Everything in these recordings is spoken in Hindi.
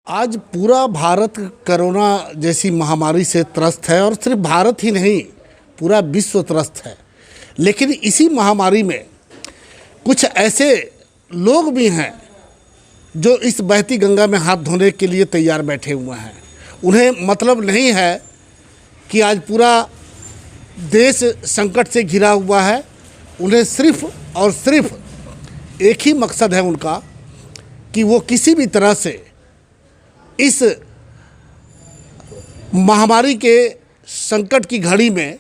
आज पूरा भारत कोरोना जैसी महामारी से त्रस्त है और सिर्फ भारत ही नहीं पूरा विश्व त्रस्त है। लेकिन इसी महामारी में कुछ ऐसे लोग भी हैं जो इस बहती गंगा में हाथ धोने के लिए तैयार बैठे हुए हैं। उन्हें मतलब नहीं है कि आज पूरा देश संकट से घिरा हुआ है। उन्हें सिर्फ और सिर्फ एक ही मकसद है उनका कि वो किसी भी तरह से इस महामारी के संकट की घड़ी में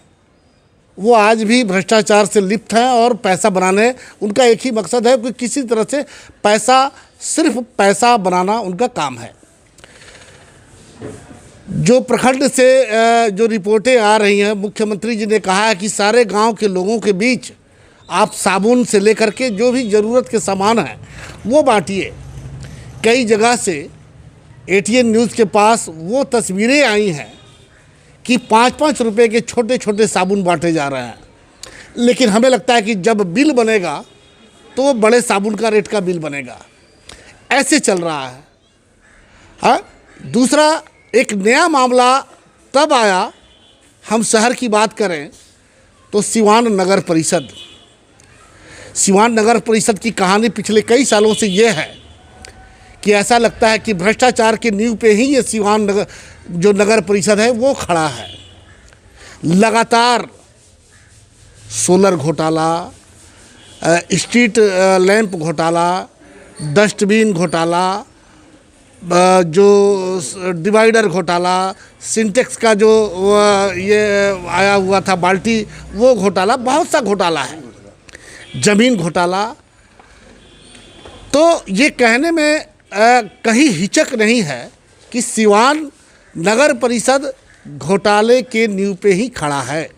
वो आज भी भ्रष्टाचार से लिप्त हैं और पैसा बनाने उनका एक ही मकसद है कि किसी तरह से पैसा, सिर्फ पैसा बनाना उनका काम है। जो प्रखंड से जो रिपोर्टें आ रही हैं, मुख्यमंत्री जी ने कहा है कि सारे गांव के लोगों के बीच आप साबुन से लेकर के जो भी ज़रूरत के सामान हैं वो बांटिए। कई जगह से एटीएन न्यूज़ के पास वो तस्वीरें आई हैं कि 5-5 रुपए के छोटे छोटे साबुन बांटे जा रहे हैं। लेकिन हमें लगता है कि जब बिल बनेगा तो वो बड़े साबुन का रेट का बिल बनेगा। ऐसे चल रहा है। हाँ, दूसरा एक नया मामला तब आया, हम शहर की बात करें तो सिवान नगर परिषद की कहानी पिछले कई सालों से ये है कि ऐसा लगता है कि भ्रष्टाचार की नींव पे ही ये सिवान नगर परिषद है वो खड़ा है। लगातार सोलर घोटाला, स्ट्रीट लैंप घोटाला, डस्टबिन घोटाला, जो डिवाइडर घोटाला, सिंटेक्स का जो ये आया हुआ था बाल्टी, वो घोटाला, बहुत सा घोटाला है, ज़मीन घोटाला। तो ये कहने में कहीं हिचक नहीं है कि सिवान नगर परिषद घोटाले के नींव पे ही खड़ा है।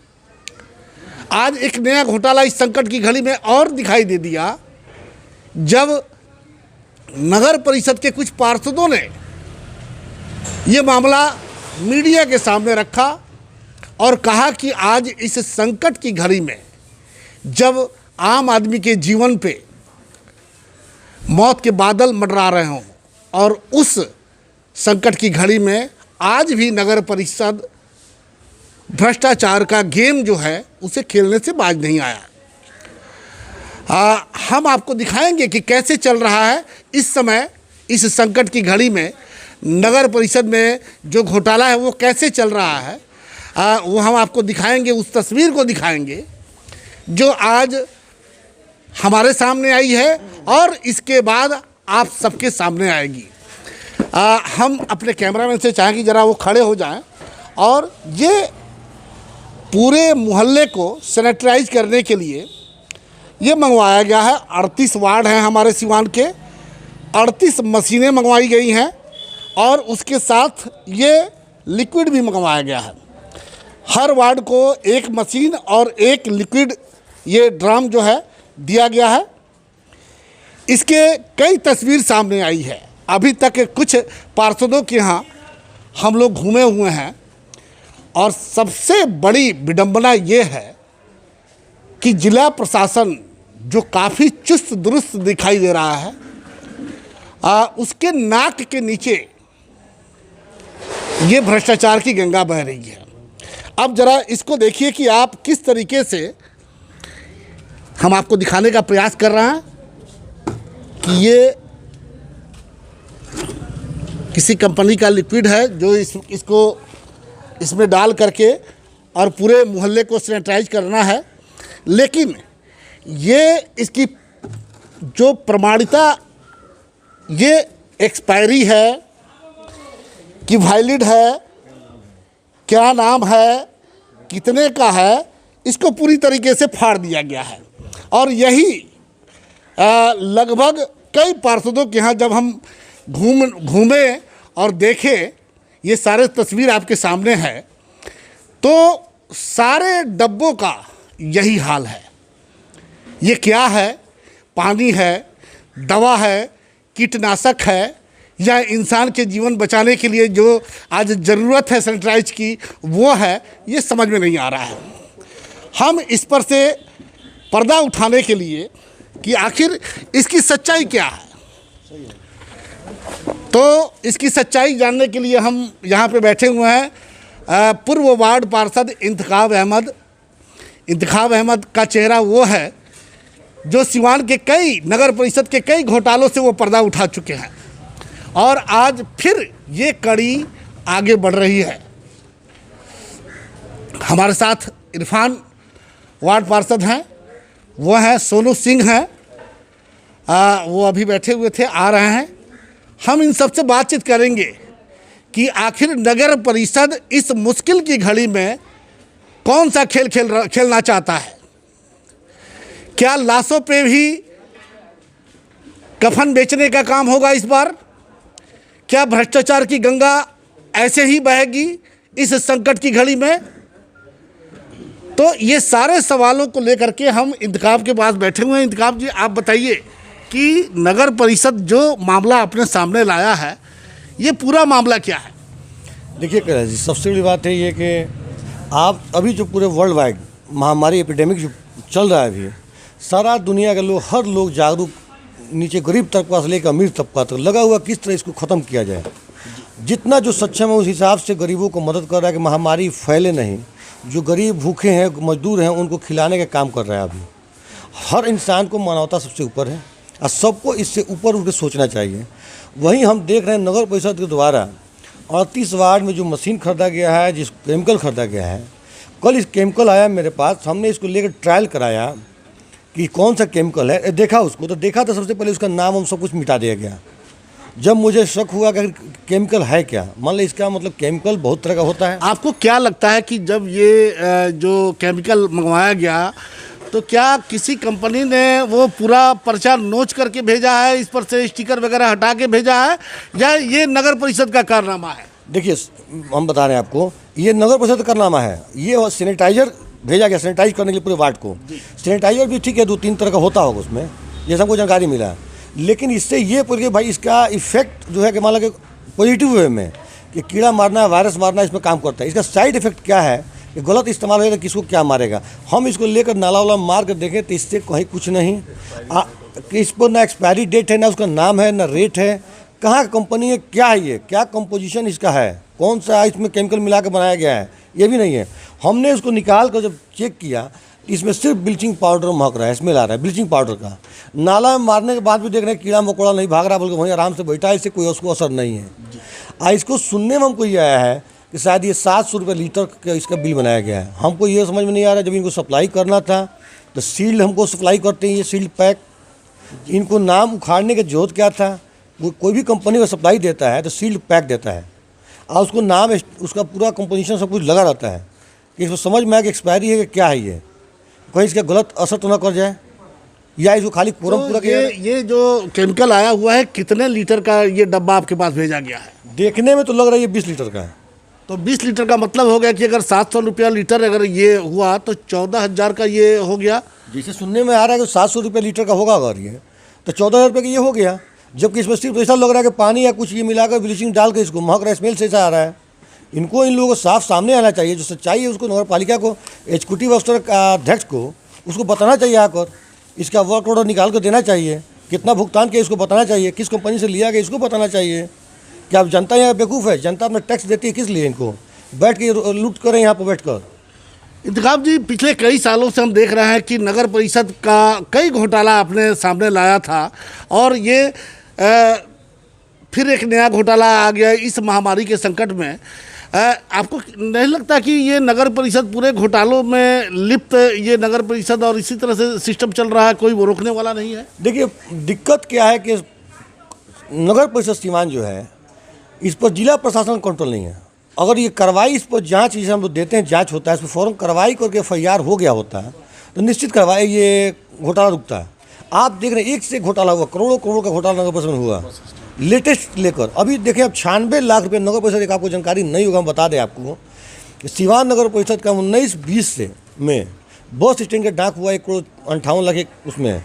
आज एक नया घोटाला इस संकट की घड़ी में और दिखाई दे दिया जब नगर परिषद के कुछ पार्षदों ने ये मामला मीडिया के सामने रखा और कहा कि आज इस संकट की घड़ी में जब आम आदमी के जीवन पे मौत के बादल मंडरा रहे हों और उस संकट की घड़ी में आज भी नगर परिषद भ्रष्टाचार का गेम जो है उसे खेलने से बाज नहीं आया। हम आपको दिखाएंगे कि कैसे चल रहा है इस समय इस संकट की घड़ी में नगर परिषद में जो घोटाला है वो कैसे चल रहा है। वो हम आपको दिखाएंगे, उस तस्वीर को दिखाएंगे जो आज हमारे सामने आई है और इसके बाद आप सबके सामने आएगी। हम अपने कैमरामैन से चाहें कि ज़रा वो खड़े हो जाएं और ये पूरे मोहल्ले को सैनिटाइज करने के लिए ये मंगवाया गया है। 38 वार्ड हैं हमारे सिवान के, 38 मशीनें मंगवाई गई हैं और उसके साथ ये लिक्विड भी मंगवाया गया है। हर वार्ड को एक मशीन और एक लिक्विड ये ड्रम जो है दिया गया है। इसके कई तस्वीर सामने आई है। अभी तक कुछ पार्षदों के यहाँ हम लोग घूमे हुए हैं और सबसे बड़ी विडंबना ये है कि जिला प्रशासन जो काफ़ी चुस्त दुरुस्त दिखाई दे रहा है, उसके नाक के नीचे ये भ्रष्टाचार की गंगा बह रही है। अब ज़रा इसको देखिए कि आप किस तरीके से, हम आपको दिखाने का प्रयास कर रहे हैं कि ये किसी कंपनी का लिक्विड है जो इसको इसमें डाल करके और पूरे मोहल्ले को सैनिटाइज करना है। लेकिन ये इसकी जो प्रमाणिकता, ये एक्सपायरी है कि वैलिड है, क्या नाम है, कितने का है, इसको पूरी तरीके से फाड़ दिया गया है। और यही लगभग कई पार्षदों के यहाँ जब हम घूमे और देखे, ये सारे तस्वीर आपके सामने है, तो सारे डब्बों का यही हाल है। ये क्या है? पानी है, दवा है, कीटनाशक है, या इंसान के जीवन बचाने के लिए जो आज ज़रूरत है सैनिटाइज की वो है, ये समझ में नहीं आ रहा है। हम इस पर से पर्दा उठाने के लिए कि आखिर इसकी सच्चाई क्या है। तो इसकी सच्चाई जानने के लिए हम यहाँ पे बैठे हुए हैं पूर्व वार्ड पार्षद इंतखाब अहमद। इंतखाब अहमद का चेहरा वो है जो सिवान के कई नगर परिषद के कई घोटालों से वो पर्दा उठा चुके हैं और आज फिर ये कड़ी आगे बढ़ रही है। हमारे साथ इरफान वार्ड पार्षद हैं, वो हैं सोनू सिंह हैं, वो अभी बैठे हुए थे, आ रहे हैं। हम इन सबसे बातचीत करेंगे कि आखिर नगर परिषद इस मुश्किल की घड़ी में कौन सा खेल खेलना चाहता है। क्या लाशों पे भी कफन बेचने का काम होगा इस बार? क्या भ्रष्टाचार की गंगा ऐसे ही बहेगी इस संकट की घड़ी में? तो ये सारे सवालों को लेकर के हम इंतखाब के पास बैठे हुए हैं। इंतखाब जी, आप बताइए कि नगर परिषद जो मामला अपने सामने लाया है, ये पूरा मामला क्या है? देखिए कैलाश जी, सबसे बड़ी बात है ये कि आप अभी जो पूरे वर्ल्ड वाइड महामारी एपिडेमिक जो चल रहा है अभी, सारा दुनिया के लोग, हर लोग जागरूक, नीचे गरीब तबका से लेकर अमीर तबका तक लगा हुआ किस तरह इसको ख़त्म किया जाए। जितना जो सक्षम है उस हिसाब से गरीबों को मदद कर रहा है कि महामारी फैले नहीं। जो गरीब भूखे हैं, मजदूर हैं, उनको खिलाने का काम कर रहा है। अभी हर इंसान को मानवता सबसे ऊपर है और सबको इससे ऊपर उठ के सोचना चाहिए। वहीं हम देख रहे हैं नगर परिषद के द्वारा 38 वार्ड में जो मशीन खरीदा गया है, जिस केमिकल खरीदा गया है, कल इस केमिकल आया मेरे पास, हमने इसको लेकर ट्रायल कराया कि कौन सा केमिकल है। देखा उसको तो देखा तो सबसे पहले उसका नाम हम सब कुछ मिटा दिया गया। जब मुझे शक हुआ कि केमिकल है क्या, मान लो इसका मतलब केमिकल बहुत तरह का होता है। आपको क्या लगता है कि जब ये जो केमिकल मंगवाया गया तो क्या किसी कंपनी ने वो पूरा पर्चा नोच करके भेजा है, इस पर से स्टिकर वगैरह हटा के भेजा है, या ये नगर परिषद का कारनामा है? देखिए, हम बता रहे हैं आपको, ये नगर परिषद का कारनामा है। ये सैनिटाइजर भेजा गया सैनिटाइज करने के लिए पूरे वार्ड को। सैनिटाइजर भी ठीक है, 2-3 तरह का होता होगा उसमें, जैसा हमको जानकारी मिला। लेकिन इससे ये पूरे भाई इसका इफेक्ट जो है कि मान लो कि पॉजिटिव वे में कि कीड़ा मारना, वायरस मारना इसमें काम करता है। इसका साइड इफेक्ट क्या है कि गलत इस्तेमाल होगा तो किसको क्या मारेगा। हम इसको लेकर नाला वाला मार कर देखें तो इससे कहीं कुछ नहीं। इस पर ना एक्सपायरी डेट है, ना उसका नाम है, ना रेट है, कहाँ कंपनी है, क्या है ये, क्या कंपोजिशन इसका है, कौन सा इसमें केमिकल मिला कर बनाया गया है, ये भी नहीं है। हमने उसको निकाल कर जब चेक किया, इसमें सिर्फ ब्लीचिंग पाउडर महक रहा है, स्मेल आ रहा है ब्लीचिंग पाउडर का। नाला में मारने के बाद भी देख रहे हैं कीड़ा मकोड़ा नहीं भाग रहा, बल्कि वहीं आराम से बैठा है, इससे कोई उसको असर नहीं है। इसको सुनने में हमको ये आया है कि शायद ये 700 रुपये लीटर का इसका बिल बनाया गया है। हमको ये समझ में नहीं आ रहा, जब इनको सप्लाई करना था तो सील्ड हमको सप्लाई करते हैं, ये सील्ड पैक। इनको नाम उखाड़ने की जरूरत क्या था? कोई भी कंपनी का सप्लाई देता है तो सील्ड पैक देता है और उसको नाम, उसका पूरा कंपोजिशन सब कुछ लगा रहता है कि इसको समझ में आए कि एक्सपायरी है कि क्या है, ये कहीं इसका गलत असर तो ना कर जाए, या इसको खाली कोरम पूरा किया। ये जो केमिकल आया हुआ है, कितने लीटर का ये डब्बा आपके पास भेजा गया है? देखने में तो लग रहा है ये 20 लीटर का है। तो 20 लीटर का मतलब हो गया कि अगर 700 रुपया लीटर अगर ये हुआ तो 14,000 का ये हो गया। जैसे सुनने में आ रहा है कि 700 रुपये लीटर का होगा, अगर ये तो 14,000 रुपये का ये हो गया। जबकि इसमें सिर्फ ऐसा लग रहा है कि पानी या कुछ ये मिलाकर ब्लीचिंग डाल के इसको महक रहा है, स्मेल से ऐसा आ रहा है। इनको, इन लोगों को साफ सामने आना चाहिए। जो सच्चाई है उसको नगर पालिका को, एग्जीक्यूटिव अफसर का अध्यक्ष को उसको बताना चाहिए आकर, इसका वर्क ऑर्डर निकाल कर देना चाहिए, कितना भुगतान किया इसको बताना चाहिए, किस कंपनी से लिया गया इसको बताना चाहिए। क्या अब जनता यहाँ बेवकूफ़ है? जनता अपना टैक्स देती है किस लिए? इनको बैठ के लूट करें यहाँ पर बैठ कर। इंतखाब जी, पिछले कई सालों से हम देख रहे हैं कि नगर परिषद का कई घोटाला अपने सामने लाया था और ये फिर एक नया घोटाला आ गया इस महामारी के संकट में। आपको नहीं लगता कि ये नगर परिषद पूरे घोटालों में लिप्त, ये नगर परिषद और इसी तरह से सिस्टम चल रहा है, कोई वो रोकने वाला नहीं है? देखिए, दिक्कत क्या है कि नगर परिषद सीमान जो है, इस पर जिला प्रशासन कंट्रोल नहीं है। अगर ये कार्रवाई, इस पर जाँच, जिसे हम लोग देते हैं, जाँच होता है, इस पर फ़ौरन कार्रवाई करके FIR हो गया होता है तो निश्चित कार्रवाई, ये घोटाला रुकता है। आप देख रहे हैं एक से घोटाला हुआ, करोड़ों करोड़ का घोटाला नगर परिषद में हुआ। लेटेस्ट लेकर अभी देखें, अब 96 लाख रुपये नगर परिषद, एक आपको जानकारी नहीं होगा, हम बता दें आपको, सिवान नगर परिषद का 19-20 से में बस स्टैंड का डाक हुआ 1,58,00,000, उसमें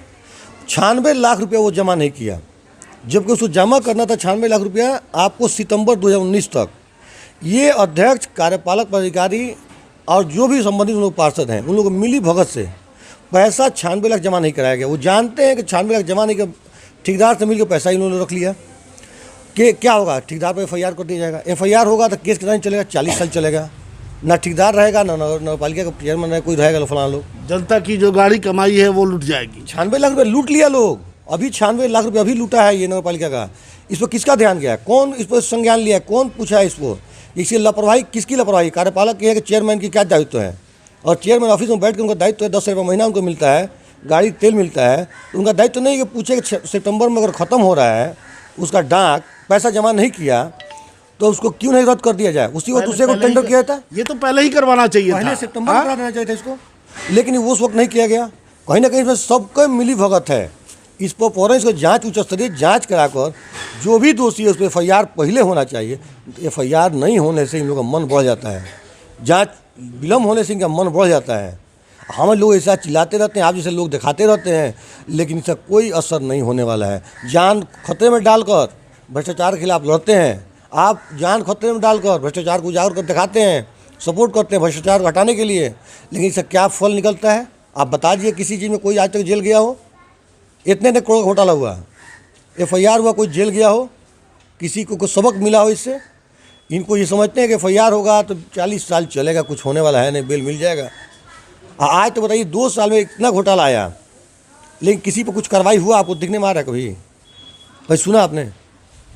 96 लाख रुपया वो जमा नहीं किया। जबकि उसको जमा करना था 96 लाख रुपया आपको सितंबर 2019 तक। ये अध्यक्ष, कार्यपालक पदाधिकारी और जो भी संबंधित उन लोग पार्षद हैं, उन लोगों को मिली भगत से पैसा 96 लाख जमा नहीं कराया गया। वो जानते हैं कि 96 लाख जमा नहीं कर, ठेकेदार से मिलकर पैसा इन्होंने रख लिया। कि क्या होगा, ठेकेदार पर FIR कर दिया जाएगा। FIR होगा तो केस कितना चलेगा, 40 साल चलेगा। ना ठेकेदार रहेगा, ना नगरपालिका का चेयरमैन रहेगा, कोई रहेगा फलाना लोग। जनता की जो गाड़ी कमाई है वो लूट जाएगी। 96 लाख रुपये लूट लिया लोग, अभी 96 लाख रुपये अभी लूटा है ये नगरपालिका का। इस पर किसका ध्यान गया है, कौन इस पर संज्ञान लिया है, कौन पूछा है इसको? इसकी लापरवाही, किसकी लापरवाही? कार्यपालक की है कि चेयरमैन की क्या दायित्व है? और चेयरमैन ऑफिस में बैठ के उनका दायित्व है, 10 रुपये महीना उनको मिलता है, गाड़ी तेल मिलता है, तो उनका दायित्व नहीं है कि पूछे कि सितंबर में अगर ख़त्म हो रहा है उसका डाक पैसा जमा नहीं किया तो उसको क्यों नहीं रद्द कर दिया जाए? उसी वक्त दूसरे को टेंडर किया था, ये तो पहले ही करवाना चाहिए था, पहले सितंबर में करा देना चाहिए था इसको, लेकिन वो उस वक्त नहीं किया गया। कहीं ना कहीं इसमें सबका मिली भगत है। इस पर फौरन इसको जांच, उच्च स्तरीय जांच कराकर जो भी दोषी है उस पर FIR पहले होना चाहिए। FIR नहीं होने से इन लोगों का मन बढ़ जाता है, जांच विलम्ब होने से इनका मन बढ़ जाता है। हम लोग ऐसा चिल्लाते रहते हैं, आप जैसे लोग दिखाते रहते हैं, लेकिन इसका कोई असर नहीं होने वाला है। जान खतरे में डालकर भ्रष्टाचार के खिलाफ लड़ते हैं, आप जान खतरे में डालकर भ्रष्टाचार को उजागर कर दिखाते हैं, सपोर्ट करते हैं भ्रष्टाचार को हटाने के लिए, लेकिन इसका क्या फल निकलता है? आप बता दीजिए किसी चीज़ में कोई आज तक जेल गया हो? इतने करोड़ घोटाला हुआ, FIR हुआ, कोई जेल गया हो? किसी को कोई सबक मिला हो इससे? इनको ये समझते हैं कि FIR होगा तो 40 साल चलेगा, कुछ होने वाला है नहीं, बेल मिल जाएगा। आज तो बताइए 2 साल में इतना घोटाला आया, लेकिन किसी पर कुछ कार्रवाई हुआ आपको दिखने में आ रहा है कभी? भाई सुना आपने?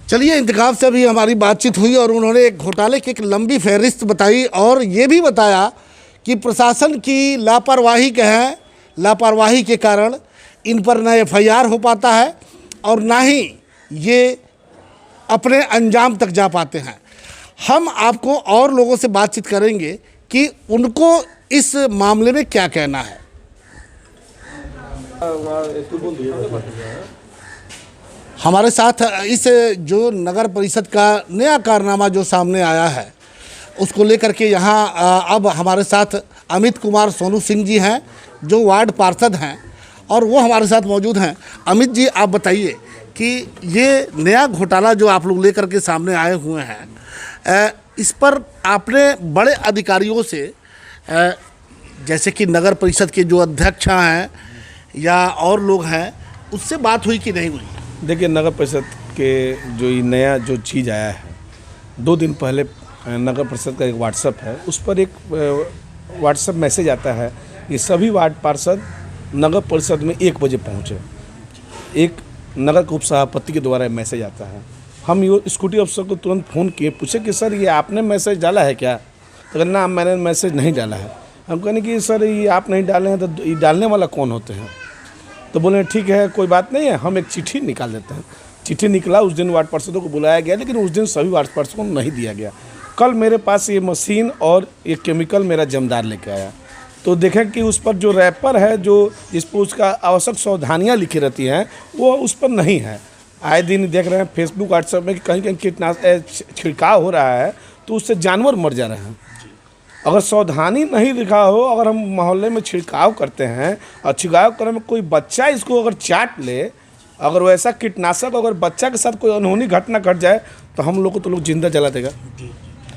चलिए, इंतखाब से भी हमारी बातचीत हुई और उन्होंने एक घोटाले की एक लंबी फहरिस्त बताई और ये भी बताया कि प्रशासन की लापरवाही के कारण इन पर न FIR हो पाता है और ना ही ये अपने अंजाम तक जा पाते हैं। हम आपको और लोगों से बातचीत करेंगे कि उनको इस मामले में क्या कहना है। हमारे साथ इस जो नगर परिषद का नया कारनामा जो सामने आया है उसको लेकर के यहाँ अब हमारे साथ अमित कुमार सोनू सिंह जी हैं जो वार्ड पार्षद हैं और वो हमारे साथ मौजूद हैं। अमित जी, आप बताइए कि ये नया घोटाला जो आप लोग लेकर के सामने आए हुए हैं, इस पर आपने बड़े अधिकारियों से जैसे कि नगर परिषद के जो अध्यक्ष हैं या और लोग हैं उससे बात हुई कि नहीं हुई? देखिए, नगर परिषद के जो ये नया जो चीज़ आया है, 2 दिन पहले नगर परिषद का एक व्हाट्सएप है, उस पर एक व्हाट्सएप मैसेज आता है कि सभी वार्ड पार्षद नगर परिषद में 1 बजे पहुँचे। एक नगर के उप सभापति के द्वारा मैसेज आता है। हम ये स्कूटी अफसर को तुरंत फ़ोन किए, पूछे कि सर ये आपने मैसेज डाला है क्या? तो ना, मैंने मैसेज नहीं डाला है। हम कहने कि सर ये आप नहीं डाले हैं तो ये डालने वाला कौन होते हैं? तो बोले ठीक है, कोई बात नहीं है, हम एक चिट्ठी निकाल देते हैं। चिट्ठी निकला, उस दिन वार्ड पार्षदों को बुलाया गया, लेकिन उस दिन सभी वार्ड पार्षदों को नहीं दिया गया। कल मेरे पास ये मशीन और ये केमिकल मेरा जमदार लेके आया, तो देखें कि उस पर जो रैपर है, जो जिस पर उसका आवश्यक सावधानियाँ लिखी रहती हैं, वो उस पर नहीं है। आए दिन देख रहे हैं फेसबुक व्हाट्सएप में कि कहीं कहीं कीटनाशक छिड़काव हो रहा है तो उससे जानवर मर जा रहे हैं। अगर सावधानी नहीं लिखा हो, अगर हम मोहल्ले में छिड़काव करते हैं और छिड़काव करने में कोई बच्चा इसको अगर चाट ले, अगर वैसा कीटनाशक अगर बच्चा के साथ कोई अनहोनी घटना घट जाए तो हम लोग को तो लोग जिंदा जला देगा।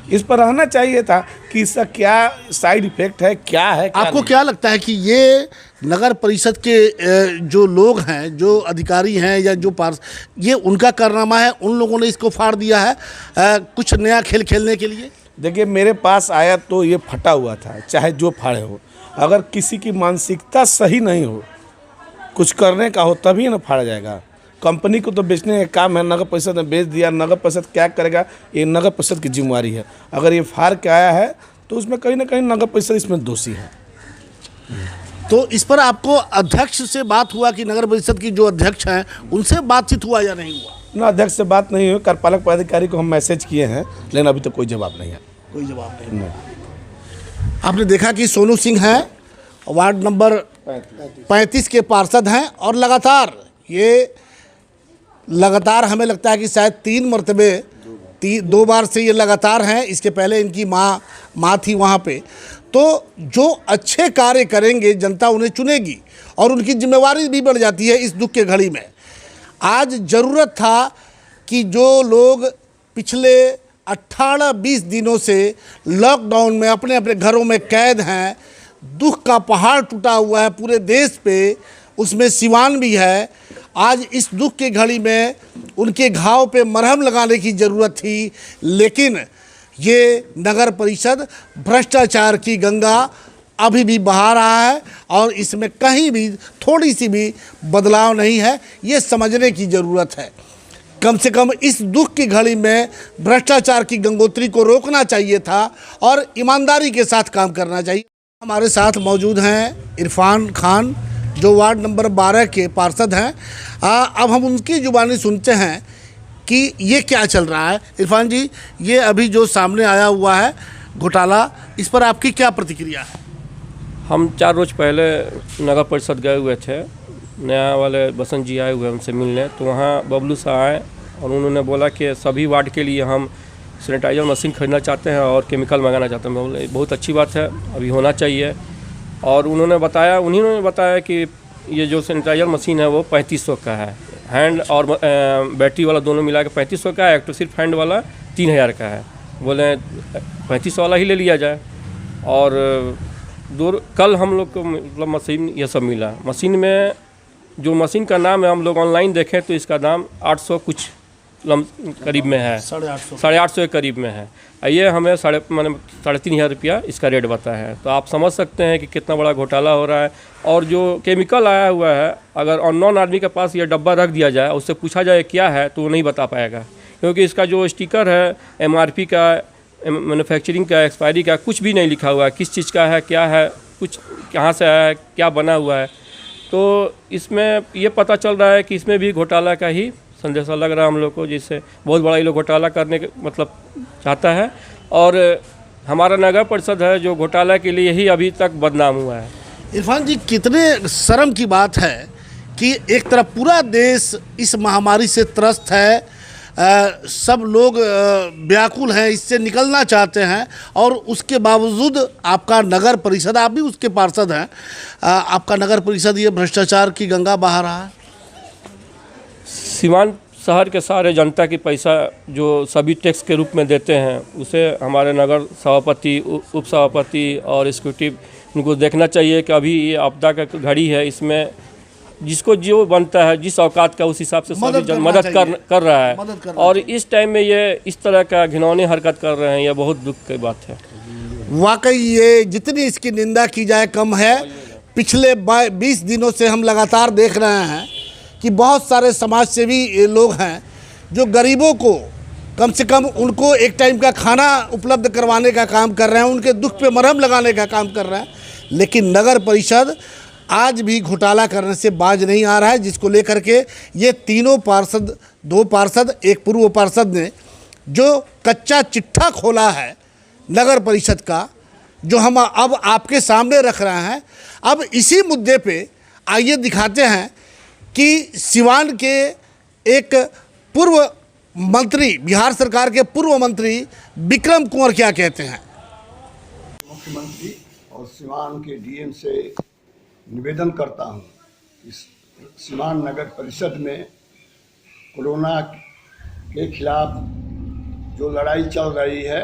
इस पर रहना चाहिए था कि इसका क्या साइड इफेक्ट है, क्या है, क्या आपको नहीं। क्या लगता है कि ये नगर परिषद के जो लोग हैं, जो अधिकारी हैं या जो ये उनका कारनामा है, उन लोगों ने इसको फाड़ दिया है कुछ नया खेल खेलने के लिए? देखिए, मेरे पास आया तो ये फटा हुआ था, चाहे जो फाड़े हो। अगर किसी की मानसिकता सही नहीं हो, कुछ करने का हो, तभी ना फाड़ा जाएगा। कंपनी को तो बेचने का काम है, नगर परिषद ने बेच दिया, नगर परिषद क्या करेगा, ये नगर परिषद की जिम्मेवारी है। अगर ये फाड़ के आया है तो उसमें कहीं ना कहीं नगर परिषद इसमें दोषी है। तो इस पर आपको अध्यक्ष से बात हुआ कि नगर परिषद की जो अध्यक्ष हैं उनसे बातचीत हुआ या नहीं हुआ? ना, अध्यक्ष से बात नहीं हुई। कार्यपालक पदाधिकारी को हम मैसेज किए हैं, लेकिन अभी तक कोई जवाब नहीं है। कोई जवाब नहीं। आपने देखा कि सोनू सिंह हैं, वार्ड नंबर 35 के पार्षद हैं और लगातार हमें लगता है कि शायद 3 मरतबे 2 बार से ये लगातार हैं। इसके पहले इनकी माँ थी वहाँ पे। तो जो अच्छे कार्य करेंगे जनता उन्हें चुनेगी और उनकी जिम्मेवारी भी बढ़ जाती है इस दुख के घड़ी में। आज ज़रूरत था कि जो लोग पिछले 18-20 दिनों से लॉकडाउन में अपने अपने घरों में कैद हैं, दुख का पहाड़ टूटा हुआ है पूरे देश पे, उसमें सिवान भी है। आज इस दुख की घड़ी में उनके घाव पे मरहम लगाने की ज़रूरत थी, लेकिन ये नगर परिषद भ्रष्टाचार की गंगा अभी भी बहा रहा है और इसमें कहीं भी थोड़ी सी भी बदलाव नहीं है। ये समझने की ज़रूरत है। कम से कम इस दुख की घड़ी में भ्रष्टाचार की गंगोत्री को रोकना चाहिए था और ईमानदारी के साथ काम करना चाहिए। हमारे साथ मौजूद हैं इरफान खान, जो वार्ड नंबर 12 के पार्षद हैं। अब हम उनकी जुबानी सुनते हैं कि ये क्या चल रहा है। इरफान जी, ये अभी जो सामने आया हुआ है घोटाला, इस पर आपकी क्या प्रतिक्रिया है? हम 4 रोज़ पहले नगर परिषद गए हुए थे, नया वाले बसंत जी आए हुए उनसे मिलने, तो वहाँ बबलू साहब आए और उन्होंने बोला कि सभी वार्ड के लिए हम सैनिटाइजर मशीन खरीदना चाहते हैं और केमिकल मंगाना चाहते हैं। मैं बोला बहुत अच्छी बात है, अभी होना चाहिए। और उन्होंने बताया कि ये जो सैनिटाइजर मशीन है वो 3500 का है, हैंड और बैटरी वाला दोनों मिला के 3500 का है। एक तो सिर्फ हैंड वाला 3000 का है। बोले 3500 वाला ही ले लिया जाए। और कल हम लोग को मतलब मशीन ये सब मिला। मशीन में जो मशीन का नाम है, हम लोग ऑनलाइन देखें तो इसका दाम 800 कुछ करीब में है, 850 के करीब में है। ये हमें 3500 रुपया इसका रेट बताया है। तो आप समझ सकते हैं कि कितना बड़ा घोटाला हो रहा है। और जो केमिकल आया हुआ है, अगर अननोन आदमी के पास ये डब्बा रख दिया जाए, उससे पूछा जाए क्या है, तो वो नहीं बता पाएगा, क्योंकि इसका जो स्टिकर है MRP का, मैन्युफैक्चरिंग का, एक्सपायरी का कुछ भी नहीं लिखा हुआ है, किस चीज़ का है, क्या है, कुछ कहाँ से आया है, क्या बना हुआ है। तो इसमें ये पता चल रहा है कि इसमें भी घोटाला का ही संदेशा लग रहा है हम लोग को, जिससे बहुत बड़ा ये लोग घोटाला करने के मतलब चाहता है। और हमारा नगर परिषद है जो घोटाला के लिए ही अभी तक बदनाम हुआ है। इरफान जी, कितने शर्म की बात है कि एक तरफ पूरा देश इस महामारी से त्रस्त है, सब लोग व्याकुल हैं, इससे निकलना चाहते हैं, और उसके बावजूद आपका नगर परिषद, आप भी उसके पार्षद हैं, आपका नगर परिषद ये भ्रष्टाचार की गंगा बहा रहा है। सीवान शहर के सारे जनता की पैसा जो सभी टैक्स के रूप में देते हैं, उसे हमारे नगर सभापति, उप सभापति और एग्जीक्यूटिव उनको देखना चाहिए कि अभी ये आपदा का घड़ी है, इसमें जिसको जो बनता है, जिस औकात का, उस हिसाब से सभी जन मदद कर रहा है। और इस टाइम में ये इस तरह का घिनौनी हरकत कर रहे हैं, ये बहुत दुख की बात है। वाकई ये जितनी इसकी निंदा की जाए कम है। पिछले 20 दिनों से हम लगातार देख रहे हैं कि बहुत सारे समाजसेवी लोग हैं जो गरीबों को कम से कम उनको एक टाइम का खाना उपलब्ध करवाने का काम कर रहे हैं, उनके दुख पे मरहम लगाने का काम कर रहे हैं। लेकिन नगर परिषद आज भी घोटाला करने से बाज नहीं आ रहा है, जिसको लेकर के ये तीनों पार्षद, 2 पार्षद, एक पूर्व पार्षद ने जो कच्चा चिट्ठा खोला है नगर परिषद का, जो हम अब आपके सामने रख रहे हैं। अब इसी मुद्दे पे आइए दिखाते हैं कि सिवान के एक पूर्व मंत्री, बिहार सरकार के पूर्व मंत्री विक्रम कुंवर क्या कहते हैं। मुख्यमंत्री और सिवान के डीएम से निवेदन करता हूं, इस सिवान नगर परिषद में कोरोना के खिलाफ जो लड़ाई चल रही है,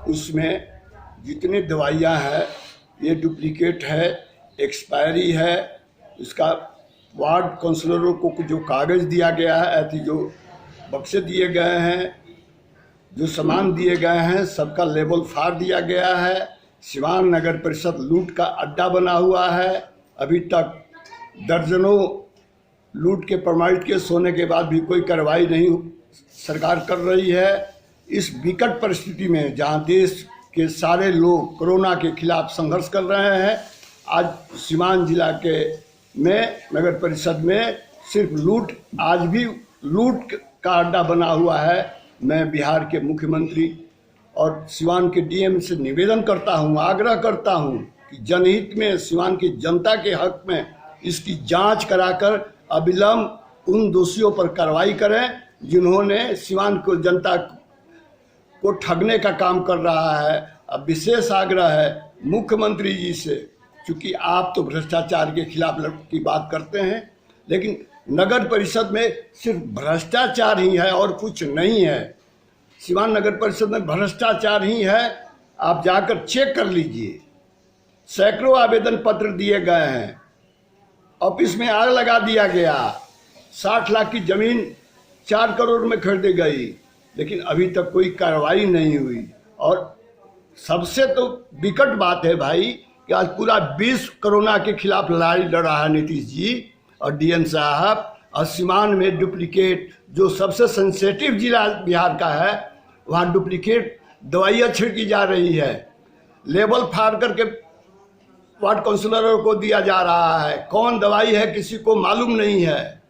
उसमें जितनी दवाइयां हैं ये डुप्लीकेट है, एक्सपायरी है। इसका वार्ड काउंसलरों को जो कागज़ दिया गया है, ऐसी जो बक्से दिए गए हैं, जो सामान दिए गए हैं, सबका लेबल फाड़ दिया गया है। सिवान नगर परिषद लूट का अड्डा बना हुआ है। अभी तक दर्जनों लूट के प्रमाणित केस होने के बाद भी कोई कार्रवाई नहीं सरकार कर रही है। इस विकट परिस्थिति में जहां देश के सारे लोग कोरोना के खिलाफ संघर्ष कर रहे हैं, आज सिवान जिला के में नगर परिषद में सिर्फ लूट, आज भी लूट का अड्डा बना हुआ है। मैं बिहार के मुख्यमंत्री और सिवान के डीएम से निवेदन करता हूं, आग्रह करता हूं कि जनहित में, सिवान की जनता के हक में इसकी जांच कराकर अविलंब उन दोषियों पर कार्रवाई करें जिन्होंने सिवान को जनता को ठगने का काम कर रहा है। अब विशेष आग्रह है मुख्यमंत्री जी से, क्योंकि आप तो भ्रष्टाचार के खिलाफ की बात करते हैं, लेकिन नगर परिषद में सिर्फ भ्रष्टाचार ही है और कुछ नहीं है। सिवान नगर परिषद में भ्रष्टाचार ही है। आप जाकर चेक कर लीजिए, सैकड़ों आवेदन पत्र दिए गए हैं, ऑफिस में आग लगा दिया गया, 60 लाख की जमीन 4 करोड़ में खरीदी गई, लेकिन अभी तक कोई कार्रवाई नहीं हुई। और सबसे तो विकट बात है भाई कि आज पूरा विश्व कोरोना के खिलाफ लड़ाई लड़ रहा है नीतीश जी और डीएम साहब, और सीवान में डुप्लीकेट, जो सबसे सेंसिटिव जिला बिहार का है, वहाँ डुप्लीकेट दवाइयाँ छिड़की जा रही है। लेबल फाड़ करके वार्ड काउंसिलरों को दिया जा रहा है। कौन दवाई है किसी को मालूम नहीं है।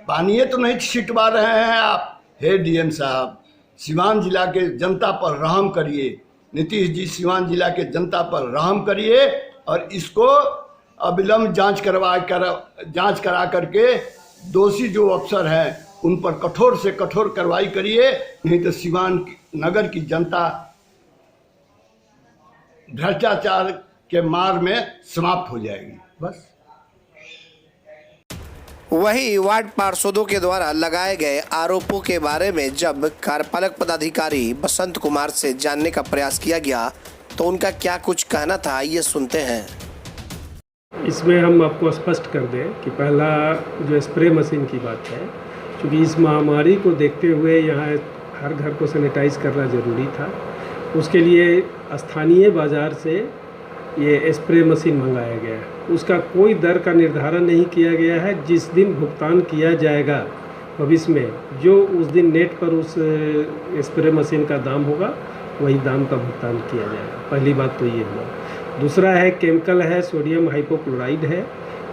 पानी तो नहीं छिटवा रहे हैं आप। हे डीएम साहब, सीवान जिला के जनता पर रहम करिए। नीतीश जी, सीवान जिला के जनता पर रहम करिए और इसको अविलंब जांच करा करके दोषी जो अफसर हैं उन पर कठोर से कठोर कार्रवाई करिए, नहीं तो सीवान नगर की जनता भ्रष्टाचार के मार में समाप्त हो जाएगी। बस। वहीं वार्ड पार्षदों के द्वारा लगाए गए आरोपों के बारे में जब कार्यपालक पदाधिकारी बसंत कुमार से जानने का प्रयास किया गया तो उनका क्या कुछ कहना था, ये सुनते हैं। इसमें हम आपको स्पष्ट कर दें कि पहला जो स्प्रे मशीन की बात है, क्योंकि इस महामारी को देखते हुए यहाँ हर घर को सैनिटाइज करना ज़रूरी था। उसके लिए स्थानीय बाज़ार से ये स्प्रे मशीन मंगाया गया है। उसका कोई दर का निर्धारण नहीं किया गया है। जिस दिन भुगतान किया जाएगा भविष्य में, जो उस दिन नेट पर उस स्प्रे मशीन का दाम होगा वही दाम का भुगतान किया जाएगा। पहली बात तो ये हुआ। दूसरा है केमिकल है, सोडियम हाइपोक्लोराइड है,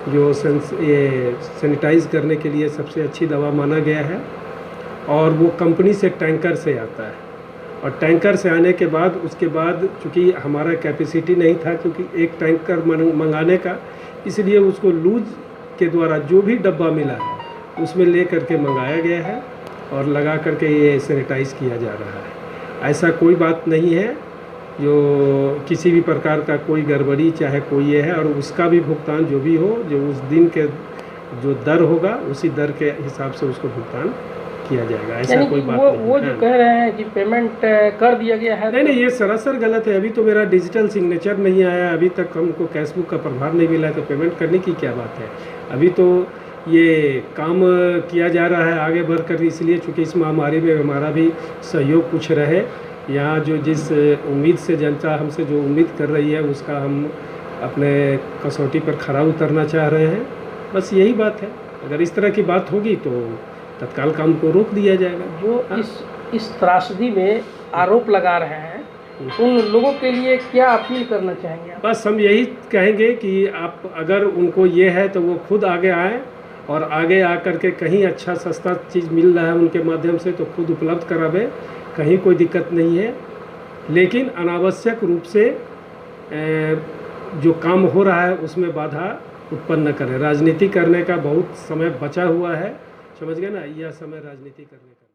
जो सैनिटाइज करने के लिए सबसे अच्छी दवा माना गया है और वो कंपनी से टैंकर से आता है। और टैंकर से आने के बाद उसके बाद चूँकि हमारा कैपेसिटी नहीं था क्योंकि एक टैंकर मंगाने का, इसलिए उसको लूज के द्वारा जो भी डब्बा मिला है उसमें ले करके मंगाया गया है और लगा करके ये सैनिटाइज़ किया जा रहा है। ऐसा कोई बात नहीं है जो किसी भी प्रकार का कोई गड़बड़ी चाहे कोई ये है, और उसका भी भुगतान जो भी हो, जो उस दिन के जो दर होगा उसी दर के हिसाब से उसको भुगतान किया जाएगा। ऐसा कोई बात नहीं। वो जो कह रहे हैं कि पेमेंट कर दिया गया है, नहीं, ये सरासर गलत है। अभी तो मेरा डिजिटल सिग्नेचर नहीं आया, अभी तक हमको कैशबुक का प्रभार नहीं मिला है, तो पेमेंट करने की क्या बात है। अभी तो ये काम किया जा रहा है आगे बढ़कर, इसलिए चूँकि इस महामारी में हमारा भी सहयोग कुछ रहे। यहाँ जो जिस उम्मीद से जनता हमसे जो उम्मीद कर रही है उसका हम अपने कसौटी पर खरा उतरना चाह रहे हैं। बस यही बात है। अगर इस तरह की बात होगी तो तत्काल काम को रोक दिया जाएगा। जो इस त्रासदी में आरोप लगा रहे हैं उन लोगों के लिए क्या अपील करना चाहेंगे? बस हम यही कहेंगे कि आप अगर उनको ये है तो वो खुद आगे आएँ और आगे आकर के कहीं अच्छा सस्ता चीज़ मिल रहा है उनके माध्यम से तो खुद उपलब्ध करावे, कहीं कोई दिक्कत नहीं है। लेकिन अनावश्यक रूप से जो काम हो रहा है उसमें बाधा उत्पन्न न करें। राजनीति करने का बहुत समय बचा हुआ है, समझ गए ना, यह समय राजनीति करने का।